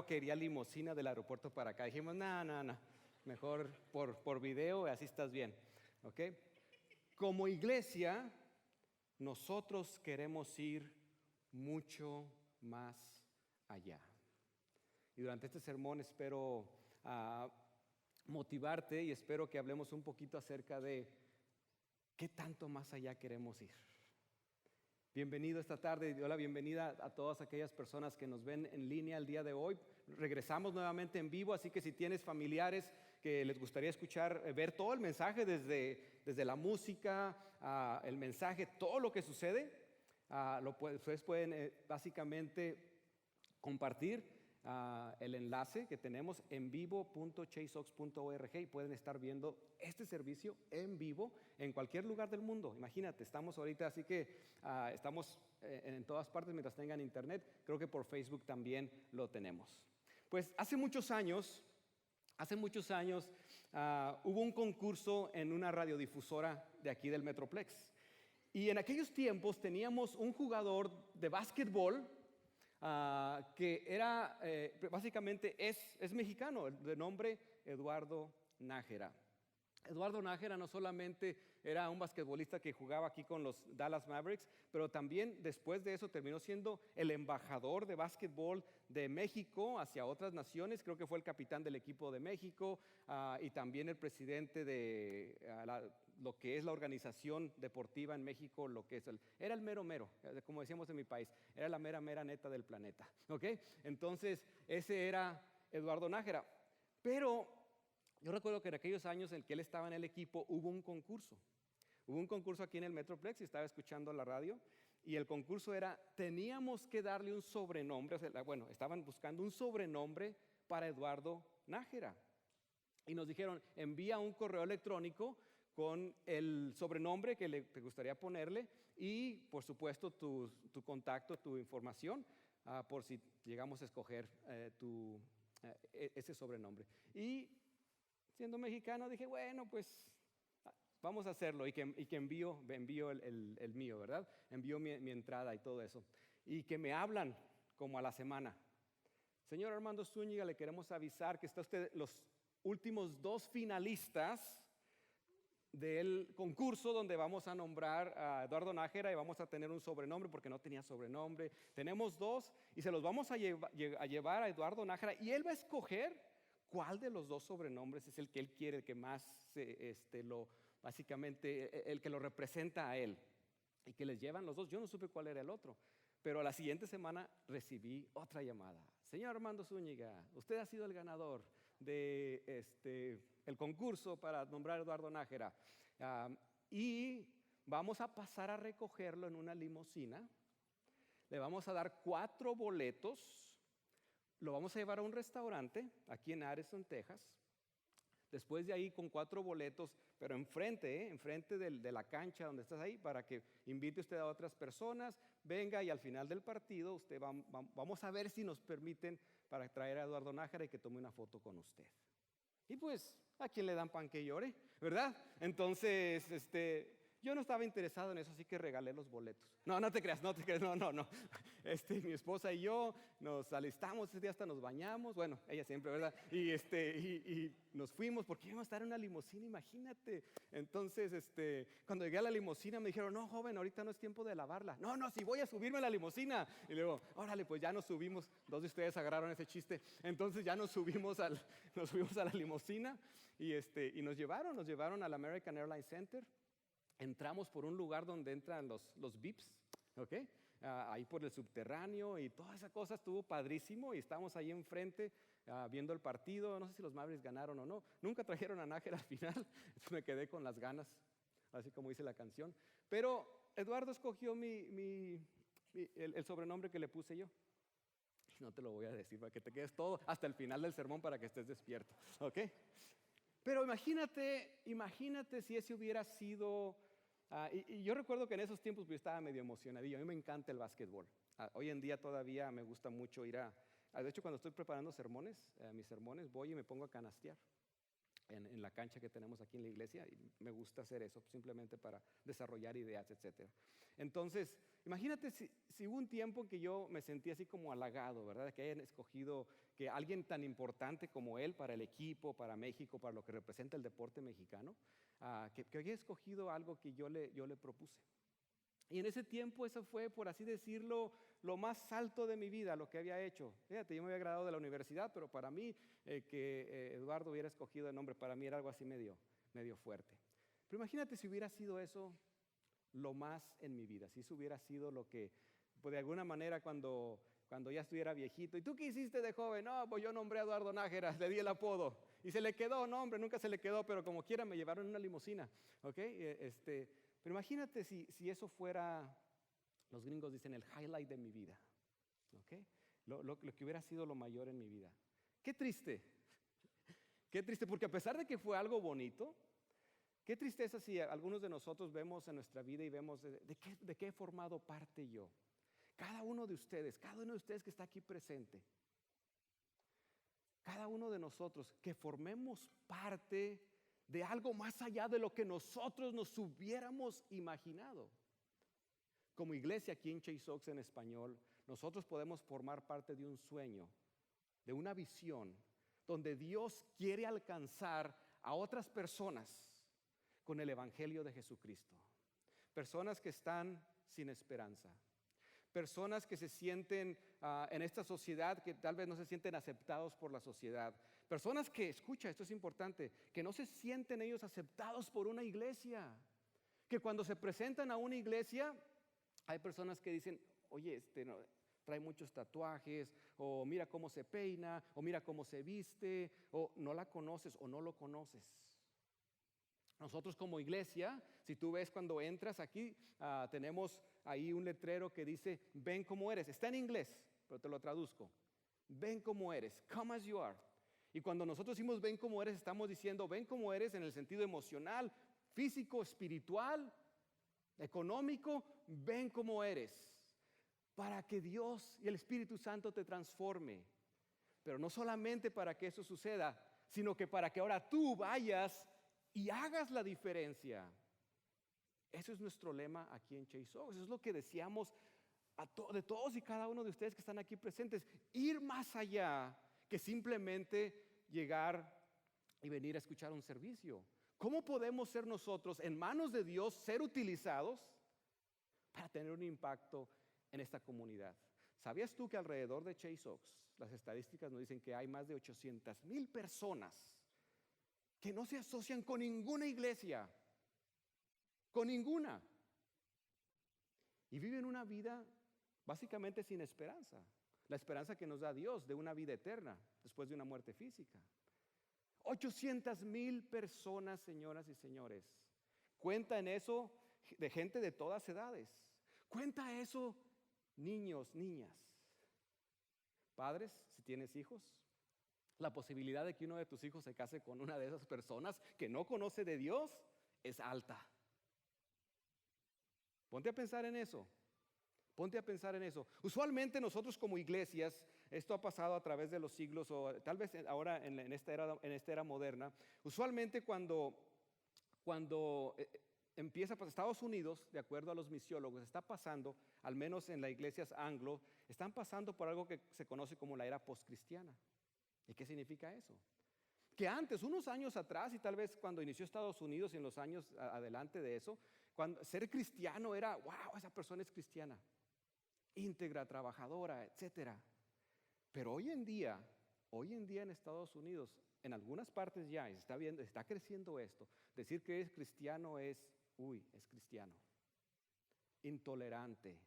quería limusina del aeropuerto para acá. Dijimos, no, mejor por video, así estás bien. ¿Ok? Como iglesia, nosotros queremos ir mucho más allá. Y durante este sermón espero motivarte y espero que hablemos un poquito acerca de qué tanto más allá queremos ir. Bienvenido esta tarde y doy la bienvenida a todas aquellas personas que nos ven en línea el día de hoy. Regresamos nuevamente en vivo, así que si tienes familiares que les gustaría escuchar, ver todo el mensaje desde la música, el mensaje, todo lo que sucede, ustedes pueden básicamente compartir el enlace que tenemos en vivo.chaseox.org y pueden estar viendo este servicio en vivo en cualquier lugar del mundo. Imagínate, estamos ahorita, así que estamos en todas partes mientras tengan internet. Creo que por Facebook también lo tenemos. Pues hace muchos años hubo un concurso en una radiodifusora de aquí del Metroplex. Y en aquellos tiempos teníamos un jugador de básquetbol que era, básicamente es mexicano, de nombre Eduardo Nájera. Eduardo Nájera no solamente era un basquetbolista que jugaba aquí con los Dallas Mavericks, pero también después de eso terminó siendo el embajador de básquetbol de México hacia otras naciones. Creo que fue el capitán del equipo de México y también el presidente de lo que es la organización deportiva en México, era el mero mero, como decíamos en mi país, era la mera neta del planeta. ¿Okay? Entonces, ese era Eduardo Nájera. Pero yo recuerdo que en aquellos años en que él estaba en el equipo hubo un concurso. Hubo un concurso aquí en el Metroplex y estaba escuchando la radio y el concurso era, teníamos que darle un sobrenombre, estaban buscando un sobrenombre para Eduardo Nájera. Y nos dijeron, envía un correo electrónico con el sobrenombre que te gustaría ponerle y, por supuesto, tu contacto, tu información, por si llegamos a escoger ese sobrenombre. Y siendo mexicano dije, bueno, pues vamos a hacerlo y que envío el mío, ¿verdad? Envío mi entrada y todo eso. Y que me hablan como a la semana. Señor Armando Zúñiga, le queremos avisar que está usted los últimos 2 finalistas del concurso donde vamos a nombrar a Eduardo Nájera y vamos a tener un sobrenombre porque no tenía sobrenombre. Tenemos 2 y se los vamos a llevar a Eduardo Nájera y él va a escoger cuál de los 2 sobrenombres es el que él quiere, el que más básicamente el que lo representa a él y que les llevan los 2. Yo no supe cuál era el otro. Pero a la siguiente semana recibí otra llamada. Señor Armando Zúñiga, usted ha sido el ganador de el concurso para nombrar a Eduardo Nájera. Y vamos a pasar a recogerlo en una limusina. Le vamos a dar 4 boletos. Lo vamos a llevar a un restaurante aquí en Addison, Texas. Después de ahí con 4 boletos, pero enfrente de la cancha donde estás ahí, para que invite usted a otras personas, venga y al final del partido vamos a ver si nos permiten para traer a Eduardo Nájera y que tome una foto con usted. Y pues, ¿a quién le dan pan que llore? ¿Verdad? Entonces, yo no estaba interesado en eso, así que regalé los boletos. No te creas, no. Mi esposa y yo nos alistamos, ese día hasta nos bañamos, bueno, ella siempre, ¿verdad? Y nos fuimos porque íbamos a estar en una limusina, imagínate. Entonces, cuando llegué a la limusina me dijeron, no, joven, ahorita no es tiempo de lavarla. No, si voy a subirme a la limusina. Y luego, órale, pues ya nos subimos. 2 de ustedes agarraron ese chiste. Entonces ya nos subimos a la limusina y nos llevaron al American Airlines Center. Entramos por un lugar donde entran los VIPs, ¿ok? Ahí por el subterráneo y toda esa cosa estuvo padrísimo y estábamos ahí enfrente viendo el partido. No sé si los Mavericks ganaron o no. Nunca trajeron a Nájera al final, me quedé con las ganas, así como dice la canción. Pero Eduardo escogió el sobrenombre que le puse yo. No te lo voy a decir para que te quedes todo hasta el final del sermón para que estés despierto, ¿ok? Pero imagínate si ese hubiera sido. Y yo recuerdo que en esos tiempos yo estaba medio emocionadillo. A mí me encanta el básquetbol. Hoy en día todavía me gusta mucho ir de hecho, cuando estoy preparando mis sermones, voy y me pongo a canastear en la cancha que tenemos aquí en la iglesia y me gusta hacer eso simplemente para desarrollar ideas, etc. Entonces, imagínate si hubo un tiempo en que yo me sentí así como halagado, ¿verdad? Que hayan escogido que alguien tan importante como él para el equipo, para México, para lo que representa el deporte mexicano, que había escogido algo que yo le propuse. Y en ese tiempo eso fue, por así decirlo, lo más alto de mi vida, lo que había hecho. Fíjate, yo me había graduado de la universidad, pero para mí que Eduardo hubiera escogido el nombre, para mí era algo así medio fuerte. Pero imagínate si hubiera sido eso lo más en mi vida, si eso hubiera sido lo que, pues de alguna manera cuando ya estuviera viejito. ¿Y tú qué hiciste de joven? No, pues yo nombré a Eduardo Nájera, le di el apodo. Y se le quedó, no hombre, nunca se le quedó, pero como quiera me llevaron en una limusina. ¿Ok? Pero imagínate si eso fuera, los gringos dicen, el highlight de mi vida. ¿Ok? Lo que hubiera sido lo mayor en mi vida. Qué triste, porque a pesar de que fue algo bonito, qué tristeza si algunos de nosotros vemos en nuestra vida y vemos de qué he formado parte yo. Cada uno de ustedes que está aquí presente, cada uno de nosotros que formemos parte de algo más allá de lo que nosotros nos hubiéramos imaginado. Como iglesia aquí en Chase Oaks en español, nosotros podemos formar parte de un sueño, de una visión, donde Dios quiere alcanzar a otras personas con el Evangelio de Jesucristo. Personas que están sin esperanza. Personas que se sienten en esta sociedad, que tal vez no se sienten aceptados por la sociedad. Personas que, escucha, esto es importante, que no se sienten ellos aceptados por una iglesia. Que cuando se presentan a una iglesia, hay personas que dicen, oye, no, trae muchos tatuajes, o mira cómo se peina, o mira cómo se viste, o no la conoces o no lo conoces. Nosotros como iglesia, si tú ves cuando entras aquí, tenemos ahí un letrero que dice, ven como eres. Está en inglés, pero te lo traduzco. Ven como eres, come as you are. Y cuando nosotros decimos ven como eres, estamos diciendo ven como eres en el sentido emocional, físico, espiritual, económico, ven como eres. Para que Dios y el Espíritu Santo te transforme. Pero no solamente para que eso suceda, sino que para que ahora tú vayas y hagas la diferencia. Eso es nuestro lema aquí en Chase Oaks. Eso es lo que deseamos de todos y cada uno de ustedes que están aquí presentes. Ir más allá que simplemente llegar y venir a escuchar un servicio. ¿Cómo podemos ser nosotros en manos de Dios, ser utilizados para tener un impacto en esta comunidad? ¿Sabías tú que alrededor de Chase Oaks, las estadísticas nos dicen que hay más de 800,000 personas que no se asocian con ninguna iglesia, con ninguna, y viven una vida básicamente sin esperanza, la esperanza que nos da Dios de una vida eterna después de una muerte física? 800,000 personas, señoras y señores. Cuenta en eso de gente de todas edades. Cuenta eso niños, niñas. Padres, si tienes hijos, la posibilidad de que uno de tus hijos se case con una de esas personas que no conoce de Dios es alta. Ponte a pensar en eso. Ponte a pensar en eso. Usualmente nosotros como iglesias, esto ha pasado a través de los siglos o tal vez ahora en esta era moderna, usualmente cuando empieza, pues Estados Unidos, de acuerdo a los misiólogos, está pasando, al menos en las iglesias anglo, están pasando por algo que se conoce como la era postcristiana. ¿Y qué significa eso? Que antes, unos años atrás, y tal vez cuando inició Estados Unidos y en los años adelante de eso, ser cristiano era, wow, esa persona es cristiana, íntegra, trabajadora, etcétera. Pero hoy en día en Estados Unidos, en algunas partes ya está creciendo esto. Decir que es cristiano es cristiano. Intolerante.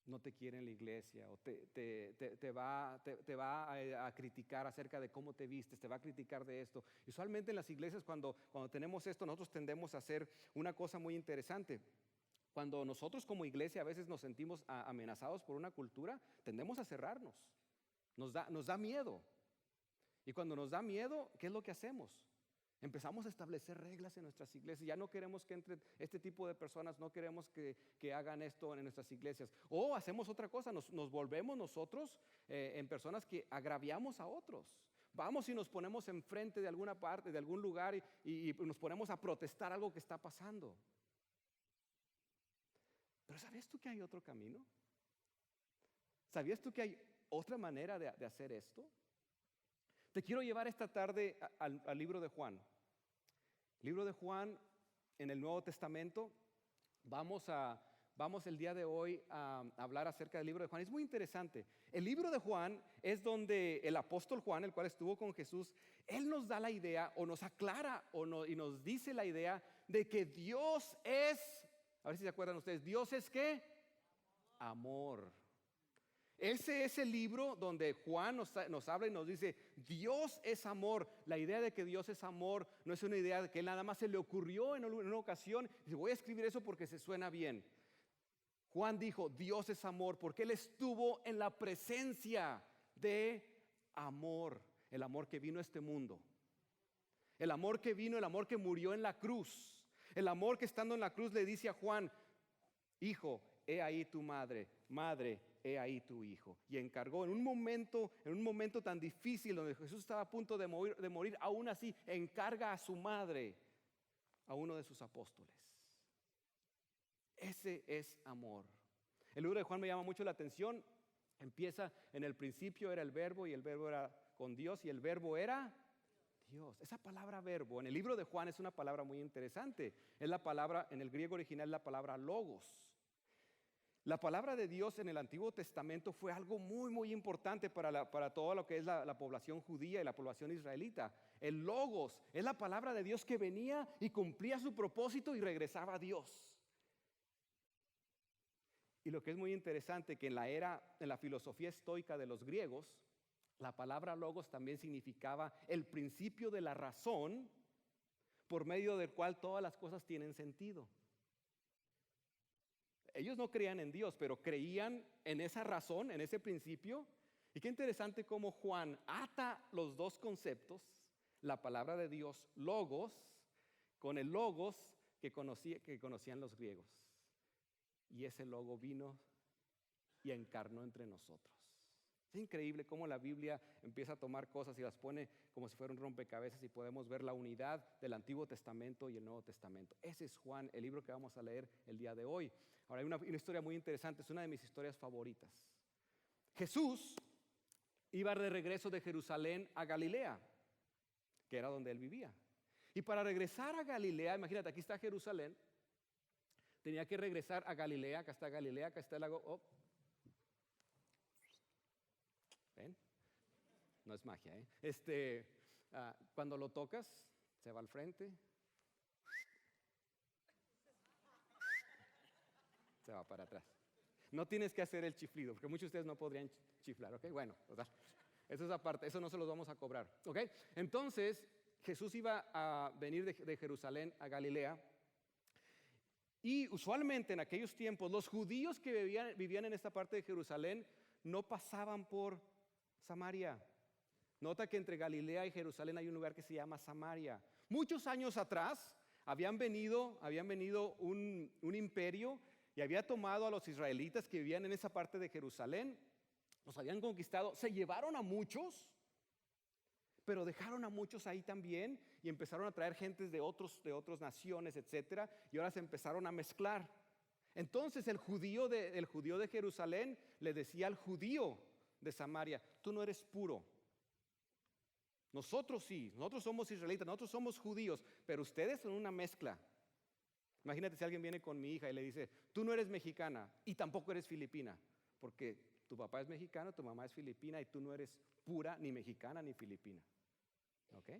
No te quiere en la iglesia o te va a criticar acerca de cómo te vistes, te va a criticar de esto. Usualmente en las iglesias cuando tenemos esto, nosotros tendemos a hacer una cosa muy interesante. Cuando nosotros como iglesia a veces nos sentimos amenazados por una cultura, tendemos a cerrarnos. Nos da miedo. Y cuando nos da miedo, ¿qué es lo que hacemos? Empezamos a establecer reglas en nuestras iglesias. Ya no queremos que entre este tipo de personas, no queremos que hagan esto en nuestras iglesias. O hacemos otra cosa, nos volvemos nosotros en personas que agraviamos a otros. Vamos y nos ponemos enfrente de alguna parte, de algún lugar y nos ponemos a protestar algo que está pasando. Pero ¿sabes tú que hay otro camino? ¿Sabías tú que hay otra manera de hacer esto? Te quiero llevar esta tarde al libro de Juan. Libro de Juan en el Nuevo Testamento. Vamos el día de hoy a hablar acerca del libro de Juan. Es muy interesante. El libro de Juan es donde el apóstol Juan, el cual estuvo con Jesús, él nos da la idea o nos aclara y nos dice la idea de que Dios es, a ver si se acuerdan ustedes, Dios es ¿qué? Amor. Ese es el libro donde Juan nos habla y nos dice, Dios es amor. La idea de que Dios es amor no es una idea de que él nada más se le ocurrió en una ocasión. Dice, voy a escribir eso porque se suena bien. Juan dijo, Dios es amor, porque él estuvo en la presencia de amor. El amor que vino a este mundo. El amor que vino, el amor que murió en la cruz. El amor que estando en la cruz le dice a Juan, hijo, he ahí tu madre, madre, he ahí tu hijo. Y encargó en un momento tan difícil donde Jesús estaba a punto de morir, aún así encarga a su madre, a uno de sus apóstoles. Ese es amor. El libro de Juan me llama mucho la atención. Empieza en el principio era el verbo y el verbo era con Dios y el verbo era Dios. Esa palabra verbo en el libro de Juan es una palabra muy interesante. Es la palabra, en el griego original, la palabra logos. La palabra de Dios en el Antiguo Testamento fue algo muy, muy importante para todo lo que es la población judía y la población israelita. El logos es la palabra de Dios que venía y cumplía su propósito y regresaba a Dios. Y lo que es muy interesante, que en la filosofía estoica de los griegos, la palabra logos también significaba el principio de la razón por medio del cual todas las cosas tienen sentido. Ellos no creían en Dios, pero creían en esa razón, en ese principio. Y qué interesante cómo Juan ata los dos conceptos, la palabra de Dios, logos, con el logos que conocían los griegos. Y ese logo vino y encarnó entre nosotros. Es increíble cómo la Biblia empieza a tomar cosas y las pone como si fuera un rompecabezas y podemos ver la unidad del Antiguo Testamento y el Nuevo Testamento. Ese es Juan, el libro que vamos a leer el día de hoy. Ahora hay una historia muy interesante, es una de mis historias favoritas. Jesús iba de regreso de Jerusalén a Galilea, que era donde él vivía. Y para regresar a Galilea, imagínate, aquí está Jerusalén, tenía que regresar a Galilea, acá está el lago. Oh. ¿Ven? No es magia, ¿eh? Cuando lo tocas, se va al frente, se va para atrás. No tienes que hacer el chiflido, porque muchos de ustedes no podrían chiflar, ¿ok? Bueno, eso es aparte, eso no se los vamos a cobrar, ¿ok? Entonces, Jesús iba a venir de Jerusalén a Galilea. Y usualmente en aquellos tiempos los judíos que vivían en esta parte de Jerusalén no pasaban por Samaria. Nota que entre Galilea y Jerusalén hay un lugar que se llama Samaria. Muchos años atrás habían venido un imperio y había tomado a los israelitas que vivían en esa parte de Jerusalén, los habían conquistado, se llevaron a muchos, pero dejaron a muchos ahí también y empezaron a traer gentes de otras naciones, etcétera, y ahora se empezaron a mezclar. Entonces el judío de Jerusalén le decía al judío de Samaria, tú no eres puro. Nosotros sí, nosotros somos israelitas, nosotros somos judíos, pero ustedes son una mezcla. Imagínate si alguien viene con mi hija y le dice, tú no eres mexicana y tampoco eres filipina, porque tu papá es mexicano, tu mamá es filipina y tú no eres pura, ni mexicana, ni filipina. ¿Ok?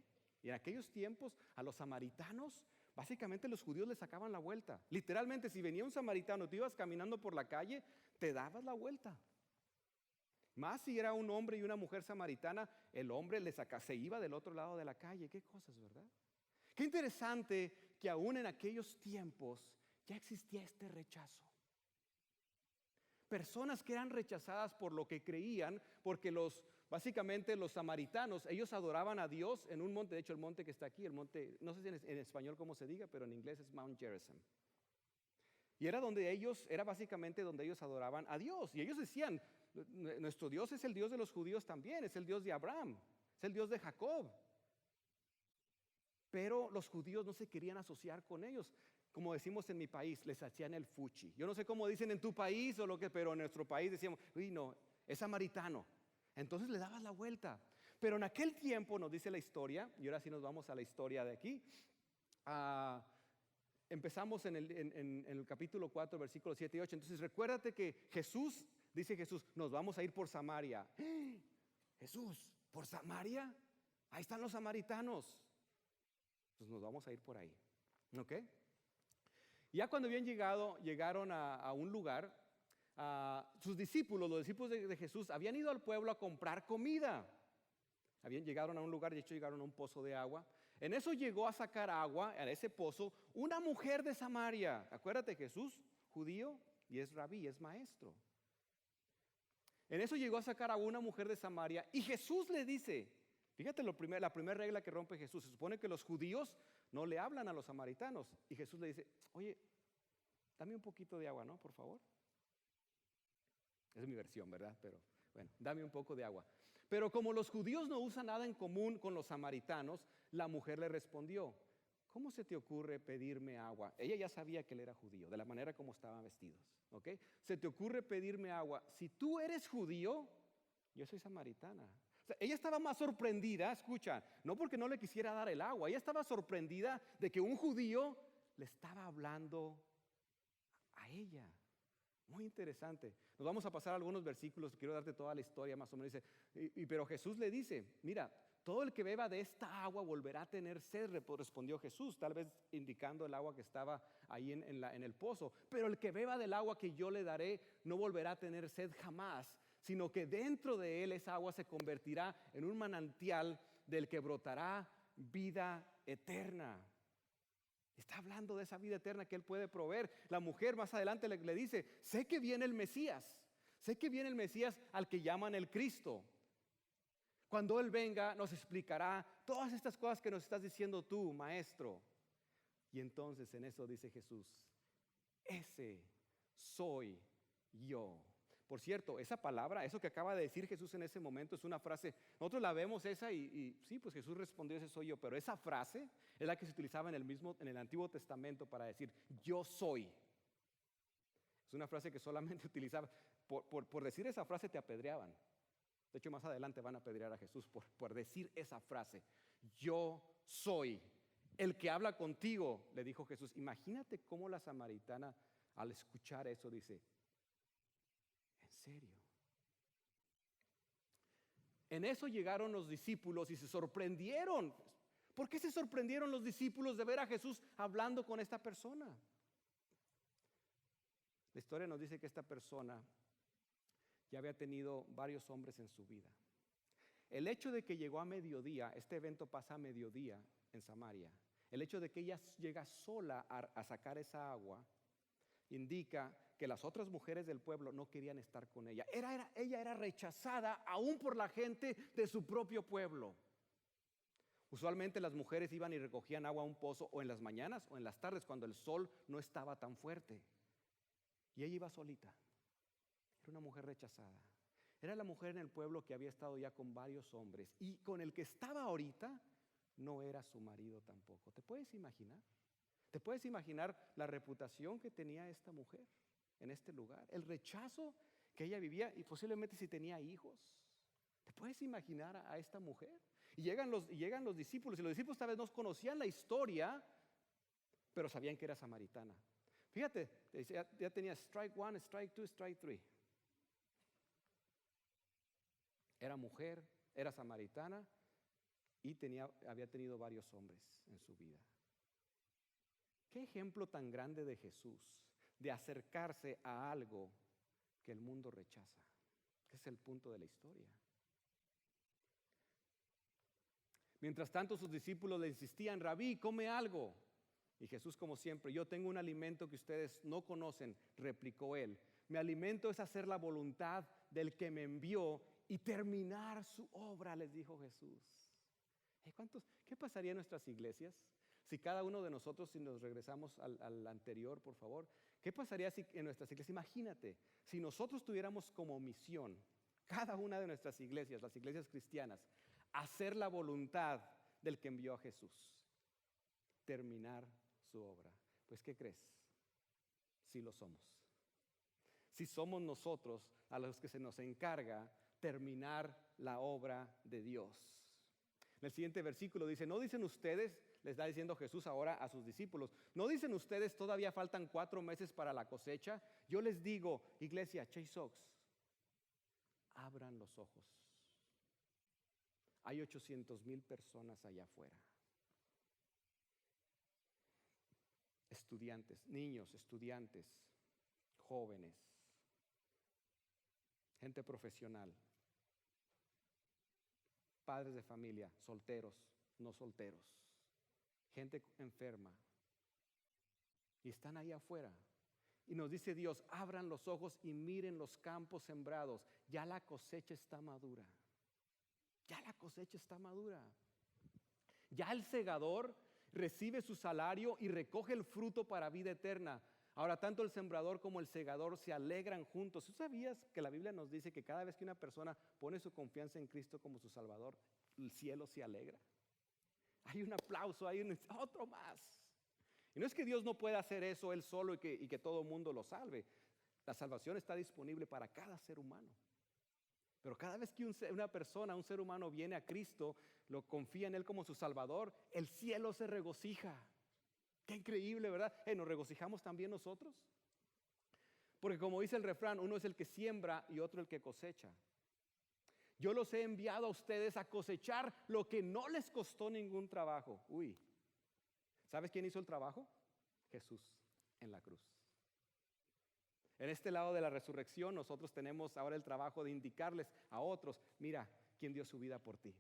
Y en aquellos tiempos a los samaritanos, básicamente los judíos les sacaban la vuelta. Literalmente, si venía un samaritano, tú ibas caminando por la calle, te dabas la vuelta. Más si era un hombre y una mujer samaritana, el hombre se iba del otro lado de la calle. Qué cosas, ¿verdad? Qué interesante que aún en aquellos tiempos ya existía este rechazo. Personas que eran rechazadas por lo que creían, porque básicamente los samaritanos, ellos adoraban a Dios en un monte. De hecho, el monte que está aquí, el monte, no sé si en español cómo se diga, pero en inglés es Mount Gerizim. Y era básicamente donde ellos adoraban a Dios. Y ellos decían, nuestro Dios es el Dios de los judíos también, es el Dios de Abraham, es el Dios de Jacob. Pero los judíos no se querían asociar con ellos. Como decimos en mi país, les hacían el fuchi. Yo no sé cómo dicen en tu país pero en nuestro país decíamos, uy no, es samaritano. Entonces le dabas la vuelta. Pero en aquel tiempo, nos dice la historia, y ahora sí nos vamos a la historia de aquí. Empezamos en el capítulo 4, versículos 7 y 8. Entonces recuérdate que dice Jesús, nos vamos a ir por Samaria. Jesús, ¿por Samaria? Ahí están los samaritanos. Pues nos vamos a ir por ahí. ¿Ok? Ya cuando habían llegaron a un lugar, sus discípulos, los discípulos de Jesús, habían ido al pueblo a comprar comida. Llegaron a un lugar, de hecho llegaron a un pozo de agua. En eso llegó a sacar agua, a ese pozo, una mujer de Samaria. Acuérdate, Jesús, judío, y es rabí, es maestro. En eso llegó a sacar agua una mujer de Samaria, y Jesús le dice, fíjate la primera regla que rompe Jesús. Se supone que los judíos no le hablan a los samaritanos. Y Jesús le dice, oye, dame un poquito de agua, ¿no? Por favor. Es mi versión, ¿verdad? Pero bueno, dame un poco de agua. Pero como los judíos no usan nada en común con los samaritanos, la mujer le respondió, ¿cómo se te ocurre pedirme agua? Ella ya sabía que él era judío, de la manera como estaban vestidos. ¿Ok? ¿Se te ocurre pedirme agua? Si tú eres judío, yo soy samaritana. O sea, ella estaba más sorprendida, escucha, no porque no le quisiera dar el agua, ella estaba sorprendida de que un judío le estaba hablando a ella. Muy interesante. Nos vamos a pasar algunos versículos, quiero darte toda la historia más o menos. Dice, pero Jesús le dice, mira, todo el que beba de esta agua volverá a tener sed, respondió Jesús, tal vez indicando el agua que estaba ahí en el pozo. Pero el que beba del agua que yo le daré no volverá a tener sed jamás, sino que dentro de él esa agua se convertirá en un manantial del que brotará vida eterna. Está hablando de esa vida eterna que Él puede proveer. La mujer más adelante le dice, sé que viene el Mesías al que llaman el Cristo. Cuando Él venga nos explicará todas estas cosas que nos estás diciendo tú, maestro. Y entonces en eso dice Jesús, ese soy yo. Por cierto, esa palabra, eso que acaba de decir Jesús en ese momento es una frase, nosotros la vemos esa y sí, pues Jesús respondió, ese soy yo, pero esa frase es la que se utilizaba en el Antiguo Testamento para decir, yo soy. Es una frase que solamente utilizaba, por decir esa frase te apedreaban. De hecho, más adelante van a apedrear a Jesús por decir esa frase, yo soy. El que habla contigo, le dijo Jesús. Imagínate cómo la samaritana al escuchar eso dice, serio. En eso llegaron los discípulos y se sorprendieron. ¿Por qué se sorprendieron los discípulos de ver a Jesús hablando con esta persona? La historia nos dice que esta persona ya había tenido varios hombres en su vida. El hecho de que llegó a mediodía, este evento pasa a mediodía en Samaria, el hecho de que ella llega sola a sacar esa agua, indica que las otras mujeres del pueblo no querían estar con ella. Ella era rechazada aún por la gente de su propio pueblo. Usualmente las mujeres iban y recogían agua a un pozo o en las mañanas o en las tardes cuando el sol no estaba tan fuerte. Y ella iba solita. Era una mujer rechazada. Era la mujer en el pueblo que había estado ya con varios hombres y con el que estaba ahorita no era su marido tampoco. ¿Te puedes imaginar? ¿Te puedes imaginar la reputación que tenía esta mujer en este lugar? El rechazo que ella vivía y posiblemente si tenía hijos. ¿Te puedes imaginar a esta mujer? Y llegan los discípulos y los discípulos tal vez no conocían la historia, pero sabían que era samaritana. Fíjate, ya tenía strike one, strike two, strike three. Era mujer, era samaritana y había tenido varios hombres en su vida. ¿Qué ejemplo tan grande de Jesús de acercarse a algo que el mundo rechaza? Que es el punto de la historia. Mientras tanto sus discípulos le insistían, Rabí, come algo. Y Jesús, como siempre, yo tengo un alimento que ustedes no conocen, replicó él. Mi alimento es hacer la voluntad del que me envió y terminar su obra, les dijo Jesús. ¿Qué pasaría en nuestras iglesias? Si cada uno de nosotros, si nos regresamos al anterior, por favor, ¿qué pasaría si en nuestras iglesias? Imagínate, si nosotros tuviéramos como misión, cada una de nuestras iglesias, las iglesias cristianas, hacer la voluntad del que envió a Jesús, terminar su obra. Pues, ¿qué crees? Sí lo somos. si somos nosotros a los que se nos encarga terminar la obra de Dios. En el siguiente versículo dice, ¿no dicen ustedes, le está diciendo Jesús ahora a sus discípulos, ¿no dicen ustedes todavía faltan 4 meses para la cosecha? Yo les digo, iglesia, Chase Oaks, abran los ojos. Hay 800,000 personas allá afuera. Estudiantes, niños, estudiantes, jóvenes, gente profesional, padres de familia, solteros, no solteros, gente enferma. Y están ahí afuera. Y nos dice Dios, abran los ojos y miren los campos sembrados. Ya la cosecha está madura. Ya la cosecha está madura. Ya el segador recibe su salario y recoge el fruto para vida eterna. Ahora, tanto el sembrador como el segador se alegran juntos. ¿Tú sabías que la Biblia nos dice que cada vez que una persona pone su confianza en Cristo como su Salvador, el cielo se alegra? Hay un aplauso, hay otro más. Y no es que Dios no pueda hacer eso Él solo y que todo el mundo lo salve. La salvación está disponible para cada ser humano. Pero cada vez que una persona, un ser humano viene a Cristo, lo confía en Él como su Salvador, el cielo se regocija. Qué increíble, ¿verdad? ¿Nos regocijamos también nosotros? Porque como dice el refrán, uno es el que siembra y otro el que cosecha. Yo los he enviado a ustedes a cosechar lo que no les costó ningún trabajo. Uy, ¿sabes quién hizo el trabajo? Jesús en la cruz. En este lado de la resurrección nosotros tenemos ahora el trabajo de indicarles a otros, mira, quién dio su vida por ti.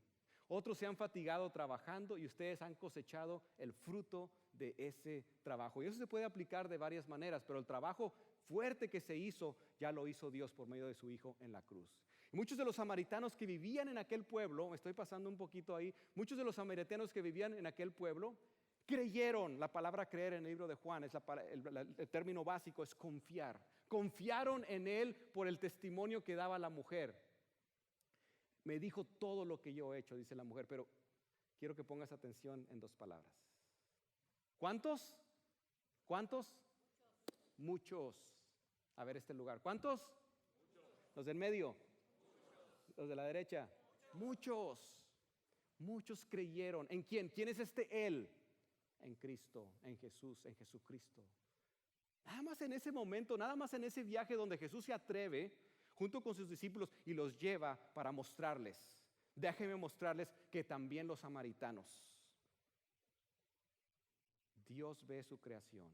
Otros se han fatigado trabajando y ustedes han cosechado el fruto de ese trabajo. Y eso se puede aplicar de varias maneras, pero el trabajo fuerte que se hizo, ya lo hizo Dios por medio de su Hijo en la cruz. Y muchos de los samaritanos que vivían en aquel pueblo, me estoy pasando un poquito ahí, muchos de los samaritanos que vivían en aquel pueblo, creyeron. La palabra creer en el libro de Juan, el término básico es confiar. Confiaron en Él por el testimonio que daba la mujer. Me dijo todo lo que yo he hecho, dice la mujer, pero quiero que pongas atención en 2 palabras. ¿Cuántos? ¿Cuántos? Muchos. A ver este lugar. ¿Cuántos? Muchos. ¿Los del medio? Muchos. ¿Los de la derecha? Muchos. Muchos creyeron. ¿En quién? ¿Quién es este Él? En Cristo, en Jesús, en Jesucristo. Nada más en ese momento, nada más en ese viaje donde Jesús se atreve junto con sus discípulos y los lleva para mostrarles. Déjenme mostrarles que también los samaritanos, Dios ve su creación.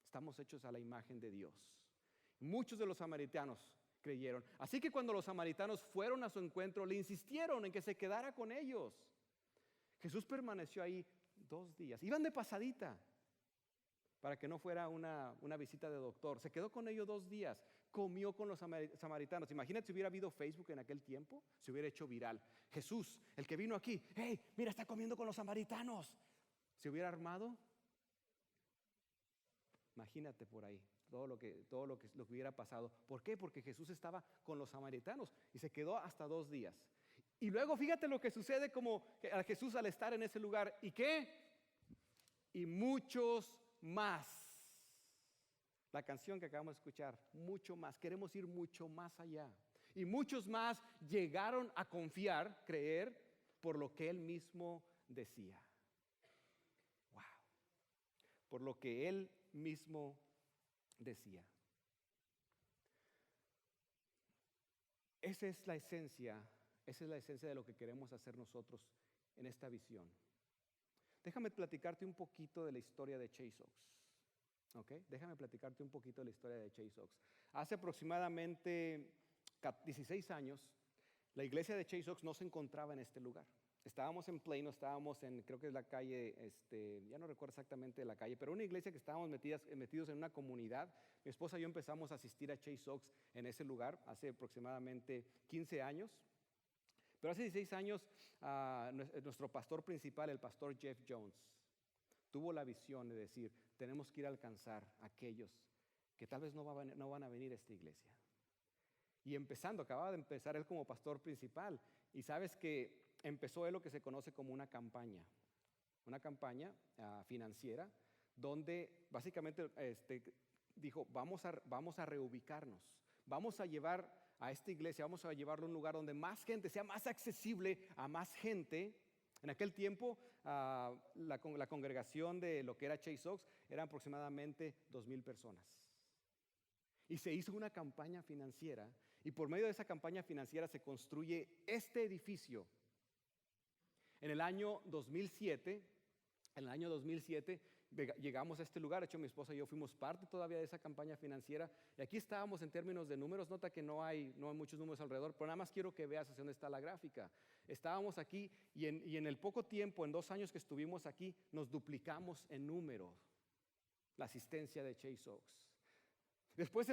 Estamos hechos a la imagen de Dios. Muchos de los samaritanos creyeron. Así que cuando los samaritanos fueron a su encuentro, le insistieron en que se quedara con ellos. Jesús permaneció ahí 2 días. Iban de pasadita para que no fuera una visita de doctor. Se quedó con ellos 2 días. Comió con los samaritanos. Imagínate si hubiera habido Facebook en aquel tiempo, se hubiera hecho viral. Jesús, el que vino aquí, hey, mira, está comiendo con los samaritanos. ¿Se hubiera armado? Imagínate por ahí todo lo que hubiera pasado. ¿Por qué? Porque Jesús estaba con los samaritanos y se quedó hasta 2 días. Y luego fíjate lo que sucede como a Jesús al estar en ese lugar. ¿Y qué? Y muchos más. La canción que acabamos de escuchar, mucho más. Queremos ir mucho más allá. Y muchos más llegaron a confiar, creer, por lo que Él mismo decía. Wow. Por lo que Él mismo decía. Esa es la esencia de lo que queremos hacer nosotros en esta visión. Déjame platicarte un poquito de la historia de Chase Oaks. ¿Okay? Déjame platicarte un poquito de la historia de Chase Oaks. Hace aproximadamente 16 años, la iglesia de Chase Oaks no se encontraba en este lugar. Estábamos en Plano, estábamos en, creo que es la calle, ya no recuerdo exactamente la calle, pero una iglesia que estábamos metidos en una comunidad. Mi esposa y yo empezamos a asistir a Chase Oaks en ese lugar hace aproximadamente 15 años. Pero hace 16 años, nuestro pastor principal, el pastor Jeff Jones, tuvo la visión de decir, tenemos que ir a alcanzar a aquellos que tal vez no van a venir a esta iglesia. Y acababa de empezar él como pastor principal. Y sabes que empezó él lo que se conoce como una campaña financiera, donde básicamente dijo, vamos a reubicarnos. vamos a llevar a esta iglesia, vamos a llevarlo a un lugar donde más gente, sea más accesible a más gente. En aquel tiempo, la congregación de lo que era Chase Oaks eran aproximadamente 2,000 personas. Y se hizo una campaña financiera, y por medio de esa campaña financiera se construye este edificio. En el año 2007, llegamos a este lugar. De hecho, mi esposa y yo fuimos parte todavía de esa campaña financiera. Y aquí estábamos en términos de números. Nota que no hay muchos números alrededor, pero nada más quiero que veas hacia dónde está la gráfica. Estábamos aquí y en el poco tiempo, en 2 años que estuvimos aquí, nos duplicamos en número la asistencia de Chase Oaks. Después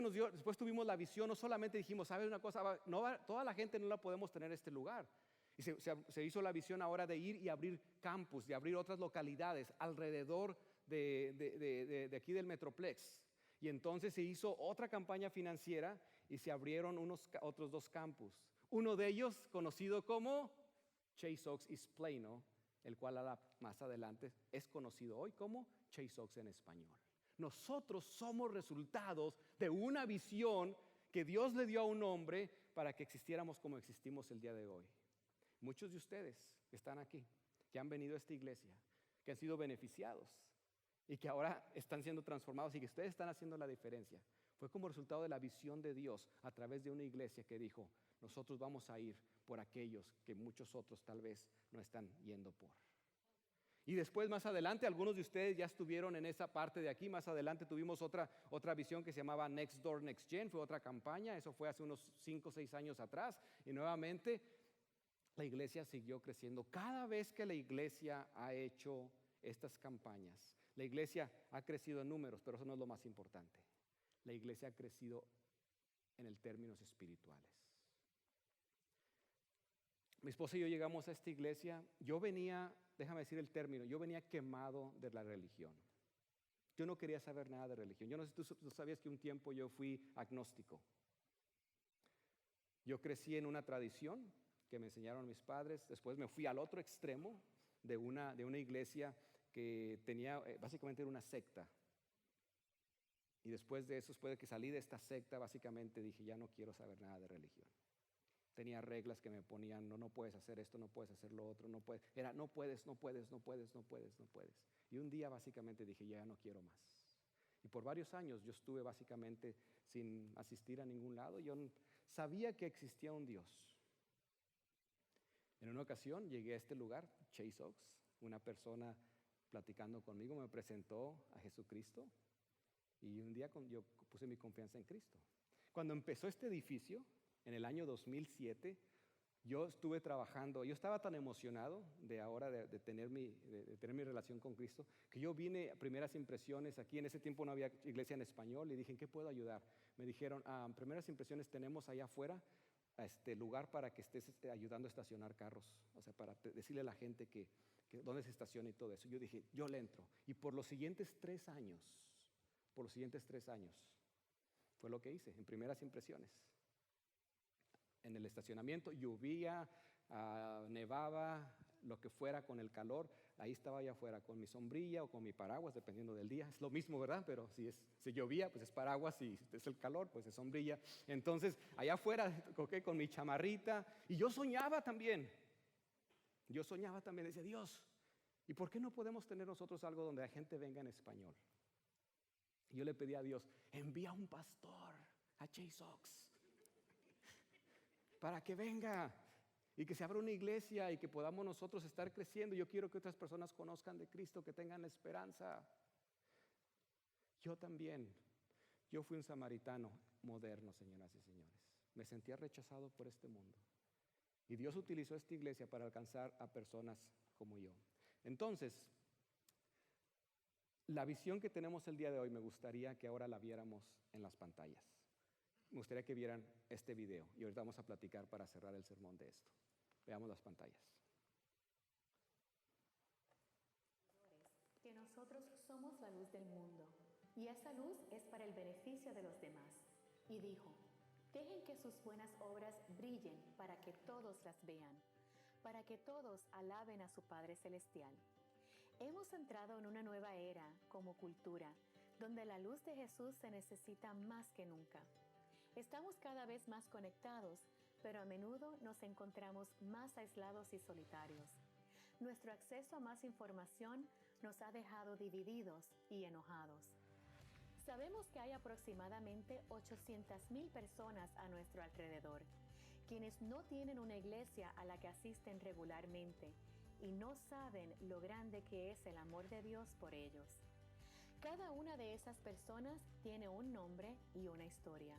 tuvimos la visión. No solamente dijimos, ¿sabes una cosa? Toda la gente no la podemos tener en este lugar. Y se hizo la visión ahora de ir y abrir campus, de abrir otras localidades alrededor de aquí del Metroplex. Y entonces se hizo otra campaña financiera y se abrieron otros 2 campus. Uno de ellos conocido como Chase Oaks East Plano, el cual más adelante es conocido hoy como Chase Oaks en español. Nosotros somos resultados de una visión que Dios le dio a un hombre para que existiéramos como existimos el día de hoy. Muchos de ustedes que están aquí, que han venido a esta iglesia, que han sido beneficiados y que ahora están siendo transformados y que ustedes están haciendo la diferencia, fue como resultado de la visión de Dios a través de una iglesia que dijo, nosotros vamos a ir por aquellos que muchos otros tal vez no están yendo por. Y después, más adelante, algunos de ustedes ya estuvieron en esa parte de aquí. Más adelante tuvimos otra visión que se llamaba Next Door, Next Gen. Fue otra campaña, eso fue hace unos 5 o 6 años atrás. Y nuevamente la iglesia siguió creciendo. Cada vez que la iglesia ha hecho estas campañas, la iglesia ha crecido en números, pero eso no es lo más importante. La iglesia ha crecido en términos espirituales. Mi esposa y yo llegamos a esta iglesia. Yo venía, déjame decir el término, yo venía quemado de la religión. Yo no quería saber nada de religión. Yo no sé si tú sabías que un tiempo yo fui agnóstico. Yo crecí en una tradición que me enseñaron mis padres. Después me fui al otro extremo de una iglesia que tenía, básicamente era una secta. Y después de eso, después de que salí de esta secta, básicamente dije, ya no quiero saber nada de religión. Tenía reglas que me ponían, no puedes hacer esto, no puedes hacer lo otro, no puedes. Era, no puedes. Y un día básicamente dije, ya no quiero más. Y por varios años yo estuve básicamente sin asistir a ningún lado. Yo sabía que existía un Dios. En una ocasión llegué a este lugar, Chase Oaks, una persona platicando conmigo me presentó a Jesucristo y un día yo puse mi confianza en Cristo. Cuando empezó este edificio, en el año 2007, yo estuve trabajando, yo estaba tan emocionado de tener mi relación con Cristo, que yo vine a primeras impresiones aquí. En ese tiempo no había iglesia en español y dije, ¿en qué puedo ayudar? Me dijeron, primeras impresiones tenemos allá afuera lugar para que estés ayudando a estacionar carros, o sea, para decirle a la gente que dónde se estaciona y todo eso. Yo dije, yo le entro. Y por los siguientes 3 años, fue lo que hice, en primeras impresiones. En el estacionamiento llovía, nevaba, lo que fuera con el calor, ahí estaba allá afuera con mi sombrilla o con mi paraguas, dependiendo del día. Es lo mismo, ¿verdad? Pero si llovía, pues es paraguas, y si es el calor, pues es sombrilla. Entonces, allá afuera, con mi chamarrita, y yo soñaba también, decía, Dios, ¿y por qué no podemos tener nosotros algo donde la gente venga en español? Y yo le pedí a Dios, envía un pastor a Chase Oaks para que venga y que se abra una iglesia y que podamos nosotros estar creciendo. Yo quiero que otras personas conozcan de Cristo, que tengan la esperanza. Yo también, yo fui un samaritano moderno, señoras y señores. Me sentía rechazado por este mundo. Y Dios utilizó esta iglesia para alcanzar a personas como yo. Entonces, la visión que tenemos el día de hoy, me gustaría que ahora la viéramos en las pantallas. Me gustaría que vieran este video y ahorita vamos a platicar para cerrar el sermón de esto. Veamos las pantallas. Que nosotros somos la luz del mundo y esa luz es para el beneficio de los demás. Y dijo, dejen que sus buenas obras brillen para que todos las vean, para que todos alaben a su Padre Celestial. Hemos entrado en una nueva era como cultura, donde la luz de Jesús se necesita más que nunca. Estamos cada vez más conectados, pero a menudo nos encontramos más aislados y solitarios. Nuestro acceso a más información nos ha dejado divididos y enojados. Sabemos que hay aproximadamente 800,000 personas a nuestro alrededor, quienes no tienen una iglesia a la que asisten regularmente y no saben lo grande que es el amor de Dios por ellos. Cada una de esas personas tiene un nombre y una historia.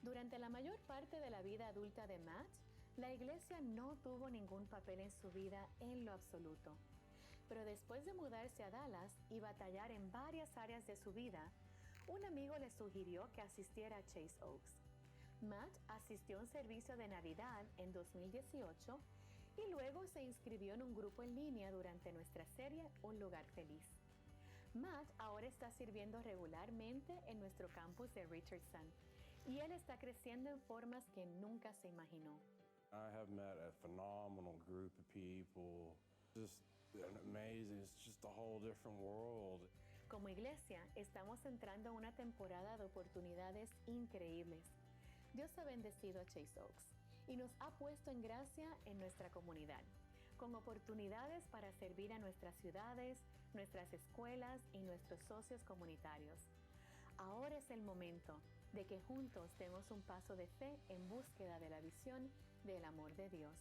Durante la mayor parte de la vida adulta de Matt, la iglesia no tuvo ningún papel en su vida en lo absoluto. Pero después de mudarse a Dallas y batallar en varias áreas de su vida, un amigo le sugirió que asistiera a Chase Oaks. Matt asistió a un servicio de Navidad en 2018 y luego se inscribió en un grupo en línea durante nuestra serie Un Lugar Feliz. Matt ahora está sirviendo regularmente en nuestro campus de Richardson y él está creciendo en formas que nunca se imaginó. I have met a phenomenal group of people. Just amazing. It's just a whole different world. Como iglesia, estamos entrando en una temporada de oportunidades increíbles. Dios ha bendecido a Chase Oaks y nos ha puesto en gracia en nuestra comunidad, con oportunidades para servir a nuestras ciudades, nuestras escuelas y nuestros socios comunitarios. Ahora es el momento de que juntos demos un paso de fe en búsqueda de la visión del amor de Dios.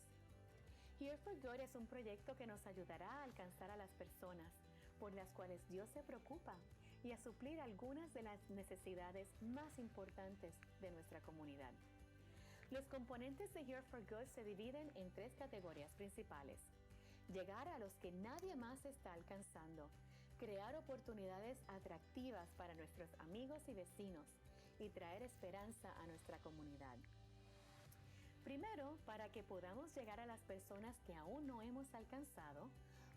Here for Good es un proyecto que nos ayudará a alcanzar a las personas por las cuales Dios se preocupa y a suplir algunas de las necesidades más importantes de nuestra comunidad. Los componentes de Here for Good se dividen en 3 categorías principales: llegar a los que nadie más está alcanzando, crear oportunidades atractivas para nuestros amigos y vecinos y traer esperanza a nuestra comunidad. Primero, para que podamos llegar a las personas que aún no hemos alcanzado,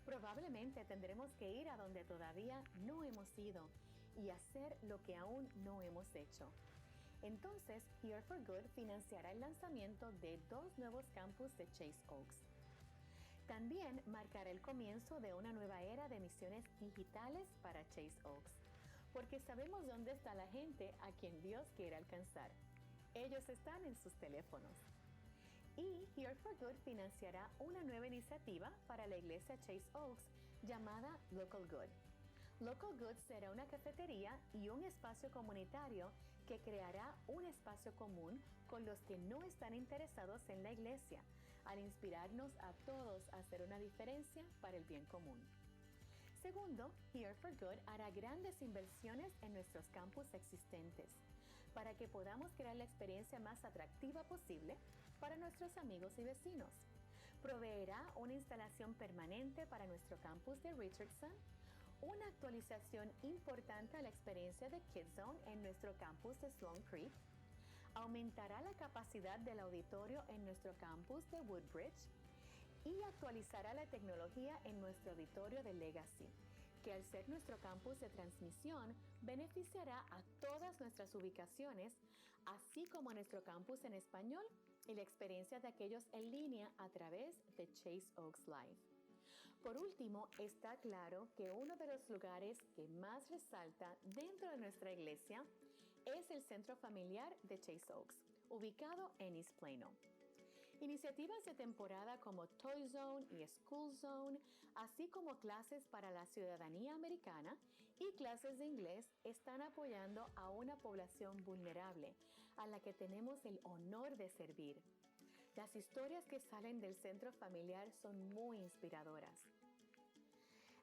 probablemente tendremos que ir a donde todavía no hemos ido y hacer lo que aún no hemos hecho. Entonces, Here for Good financiará el lanzamiento de 2 nuevos campus de Chase Oaks. También marcará el comienzo de una nueva era de misiones digitales para Chase Oaks, porque sabemos dónde está la gente a quien Dios quiere alcanzar. Ellos están en sus teléfonos. Y Here for Good financiará una nueva iniciativa para la iglesia Chase Oaks llamada Local Good. Local Good será una cafetería y un espacio comunitario que creará un espacio común con los que no están interesados en la iglesia, al inspirarnos a todos a hacer una diferencia para el bien común. Segundo, Here for Good hará grandes inversiones en nuestros campus existentes para que podamos crear la experiencia más atractiva posible para nuestros amigos y vecinos. Proveerá una instalación permanente para nuestro campus de Richardson, una actualización importante a la experiencia de Kids Zone en nuestro campus de Sloan Creek, aumentará la capacidad del auditorio en nuestro campus de Woodbridge y actualizará la tecnología en nuestro auditorio de Legacy, que al ser nuestro campus de transmisión beneficiará a todas nuestras ubicaciones, así como a nuestro campus en español y la experiencia de aquellos en línea a través de Chase Oaks Live. Por último, está claro que uno de los lugares que más resalta dentro de nuestra iglesia es el centro familiar de Chase Oaks, ubicado en East Plano. Iniciativas de temporada como Toy Zone y School Zone, así como clases para la ciudadanía americana y clases de inglés, están apoyando a una población vulnerable a la que tenemos el honor de servir. Las historias que salen del centro familiar son muy inspiradoras.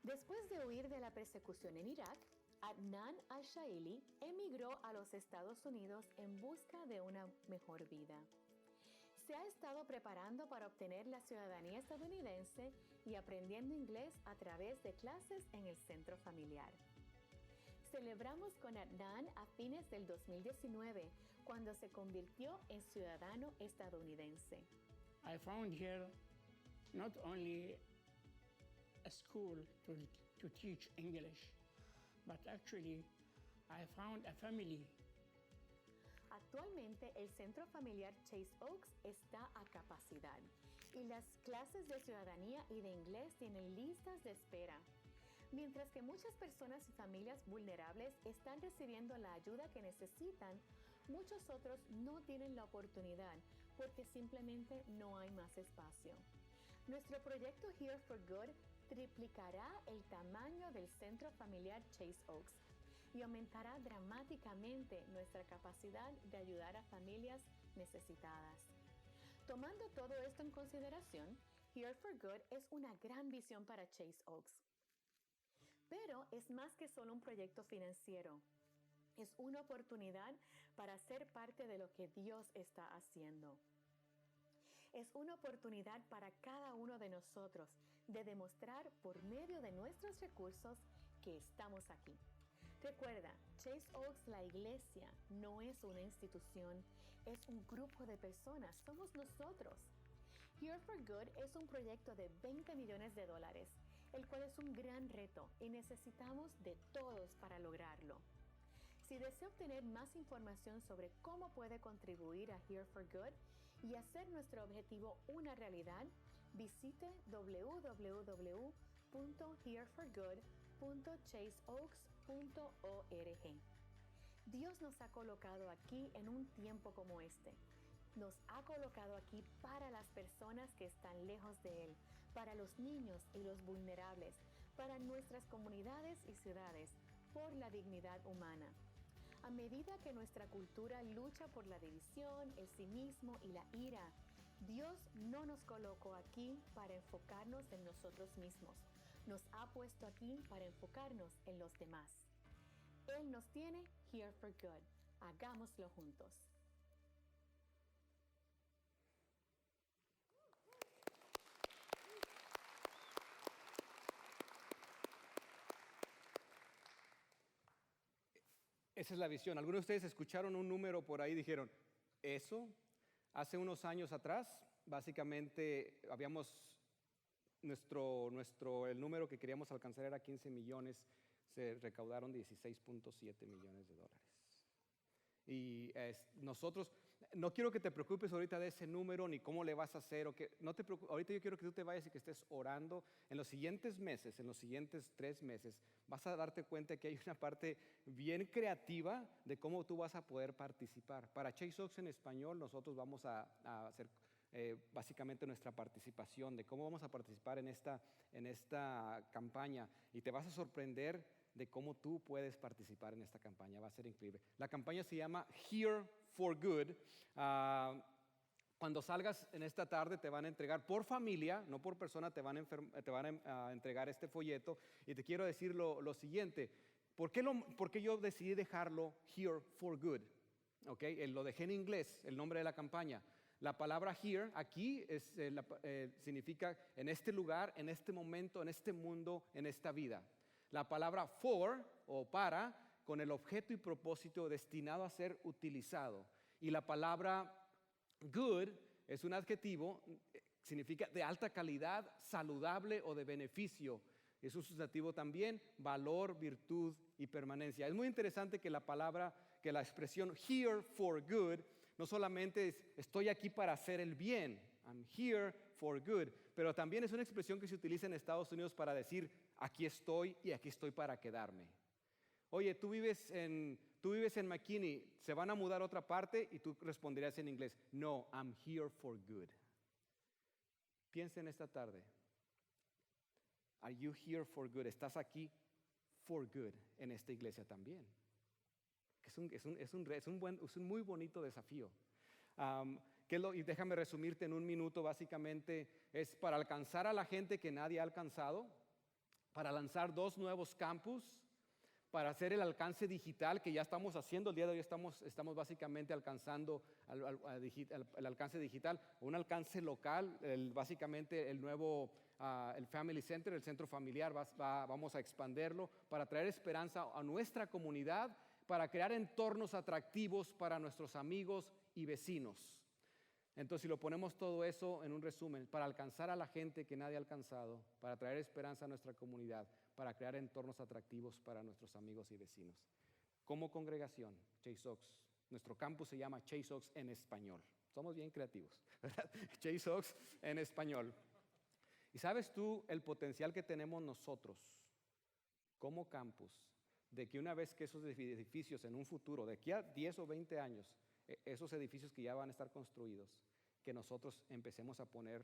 Después de huir de la persecución en Irak, Adnan al-Shaili emigró a los Estados Unidos en busca de una mejor vida. Se ha estado preparando para obtener la ciudadanía estadounidense y aprendiendo inglés a través de clases en el centro familiar. Celebramos con Adnan a fines del 2019, cuando se convirtió en ciudadano estadounidense. I found here not only a school to teach English, but actually I found a family. Actualmente el centro familiar Chase Oaks está a capacidad y las clases de ciudadanía y de inglés tienen listas de espera. Mientras que muchas personas y familias vulnerables están recibiendo la ayuda que necesitan, Muchos otros no tienen la oportunidad porque simplemente no hay más espacio. Nuestro proyecto Here for Good triplicará el tamaño del centro familiar Chase Oaks y aumentará dramáticamente nuestra capacidad de ayudar a familias necesitadas. Tomando todo esto en consideración, Here for Good es una gran visión para Chase Oaks. Pero es más que solo un proyecto financiero. Es una oportunidad para ser parte de lo que Dios está haciendo. Es una oportunidad para cada uno de nosotros de demostrar por medio de nuestros recursos que estamos aquí. Recuerda, Chase Oaks, la iglesia, no es una institución, es un grupo de personas, somos nosotros. Here for Good es un proyecto de $20 millones, el cual es un gran reto y necesitamos de todos para lograrlo. Si desea obtener más información sobre cómo puede contribuir a Here for Good y hacer nuestro objetivo una realidad, visite www.hereforgood.chaseoaks.org. Dios nos ha colocado aquí en un tiempo como este. Nos ha colocado aquí para las personas que están lejos de Él, para los niños y los vulnerables, para nuestras comunidades y ciudades, por la dignidad humana. A medida que nuestra cultura lucha por la división, el cinismo y la ira, Dios no nos colocó aquí para enfocarnos en nosotros mismos. Nos ha puesto aquí para enfocarnos en los demás. Él nos tiene Here for Good. Hagámoslo juntos. Esa es la visión. Algunos de ustedes escucharon un número por ahí y dijeron, ¿eso? Hace unos años atrás, básicamente el número que queríamos alcanzar era 15 millones, se recaudaron 16.7 millones de dólares. Y nosotros, no quiero que te preocupes ahorita de ese número ni cómo le vas a hacer. No te preocupes, ahorita yo quiero que tú te vayas y que estés orando. En los siguientes meses, en los siguientes 3 meses, vas a darte cuenta que hay una parte bien creativa de cómo tú vas a poder participar. Para Chase Oaks en español, nosotros vamos a hacer básicamente nuestra participación, de cómo vamos a participar en esta campaña. Y te vas a sorprender de cómo tú puedes participar en esta campaña. Va a ser increíble. La campaña se llama Here for Good. Cuando salgas en esta tarde te van a entregar por familia, no por persona, te van a entregar este folleto. Y te quiero decir lo siguiente. ¿Por qué yo decidí dejarlo Here for Good? Okay, lo dejé en inglés, el nombre de la campaña. La palabra here, aquí, significa en este lugar, en este momento, en este mundo, en esta vida. La palabra for o para, con el objeto y propósito destinado a ser utilizado. Y la palabra good es un adjetivo, significa de alta calidad, saludable o de beneficio. Es un sustantivo también, valor, virtud y permanencia. Es muy interesante que la expresión here for good no solamente es estoy aquí para hacer el bien, I'm here for good, pero también es una expresión que se utiliza en Estados Unidos para decir aquí estoy y aquí estoy para quedarme. Oye, tú vives en McKinney, se van a mudar a otra parte y tú responderías en inglés, no, I'm here for good. Piensa en esta tarde. Are you here for good? ¿Estás aquí for good en esta iglesia también? Es un muy bonito desafío. Y déjame resumirte en un minuto, básicamente es para alcanzar a la gente que nadie ha alcanzado, para lanzar 2 nuevos campus, para hacer el alcance digital que ya estamos haciendo. El día de hoy estamos básicamente alcanzando el alcance digital, un alcance local, básicamente el nuevo el Family Center, el centro familiar, vamos a expanderlo para traer esperanza a nuestra comunidad, para crear entornos atractivos para nuestros amigos y vecinos. Entonces, si lo ponemos todo eso en un resumen, para alcanzar a la gente que nadie ha alcanzado, para traer esperanza a nuestra comunidad, para crear entornos atractivos para nuestros amigos y vecinos. Como congregación, Chase Oaks, nuestro campus se llama Chase Oaks en español. Somos bien creativos, ¿verdad? Chase Oaks en español. ¿Y sabes tú el potencial que tenemos nosotros como campus de que una vez que esos edificios en un futuro, de aquí a 10 o 20 años, esos edificios que ya van a estar construidos, que nosotros empecemos a poner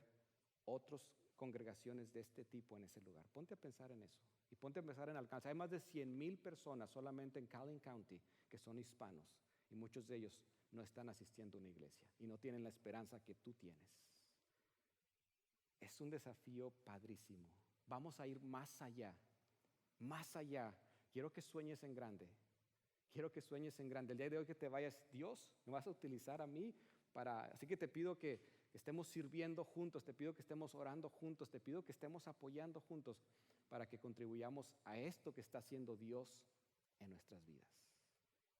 otras congregaciones de este tipo en ese lugar. Ponte a pensar en eso y ponte a pensar en alcance. Hay más de 100,000 personas solamente en Collin County que son hispanos y muchos de ellos no están asistiendo a una iglesia y no tienen la esperanza que tú tienes. Es un desafío padrísimo. Vamos a ir más allá, más allá. Quiero que sueñes en grande. Quiero que sueñes en grande. El día de hoy que te vayas, Dios, me vas a utilizar a mí para... Así que te pido que estemos sirviendo juntos, te pido que estemos orando juntos, te pido que estemos apoyando juntos para que contribuyamos a esto que está haciendo Dios en nuestras vidas.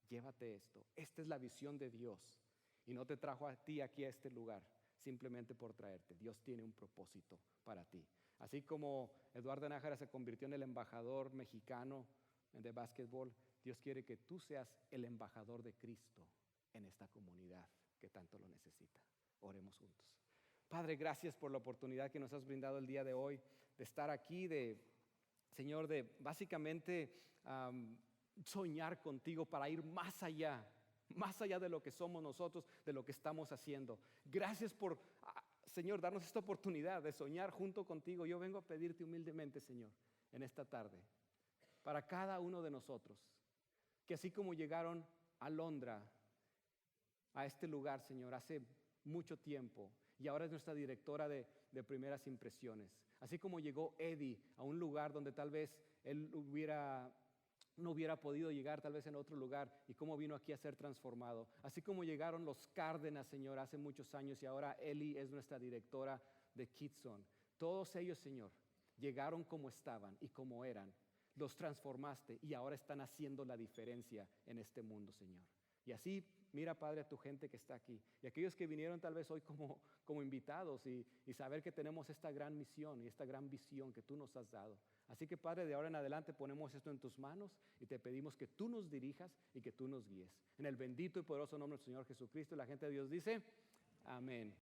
Llévate esto. Esta es la visión de Dios. Y no te trajo a ti aquí a este lugar simplemente por traerte. Dios tiene un propósito para ti. Así como Eduardo Nájera se convirtió en el embajador mexicano de básquetbol, Dios quiere que tú seas el embajador de Cristo en esta comunidad que tanto lo necesita. Oremos juntos. Padre, gracias por la oportunidad que nos has brindado el día de hoy de estar aquí, Señor, de básicamente soñar contigo para ir más allá de lo que somos nosotros, de lo que estamos haciendo. Gracias por, Señor, darnos esta oportunidad de soñar junto contigo. Yo vengo a pedirte humildemente, Señor, en esta tarde, para cada uno de nosotros, que así como llegaron a Londra, a este lugar, Señor, hace mucho tiempo, y ahora es nuestra directora de primeras impresiones, así como llegó Eddie a un lugar donde tal vez él no hubiera podido llegar, tal vez en otro lugar, y cómo vino aquí a ser transformado, así como llegaron los Cárdenas, Señor, hace muchos años, y ahora Eli es nuestra directora de Kitson. Todos ellos, Señor, llegaron como estaban y como eran, los transformaste y ahora están haciendo la diferencia en este mundo, Señor. Y así, mira, Padre, a tu gente que está aquí y aquellos que vinieron tal vez hoy como invitados y saber que tenemos esta gran misión y esta gran visión que tú nos has dado. Así que, Padre, de ahora en adelante ponemos esto en tus manos y te pedimos que tú nos dirijas y que tú nos guíes. En el bendito y poderoso nombre del Señor Jesucristo, la gente de Dios dice, amén.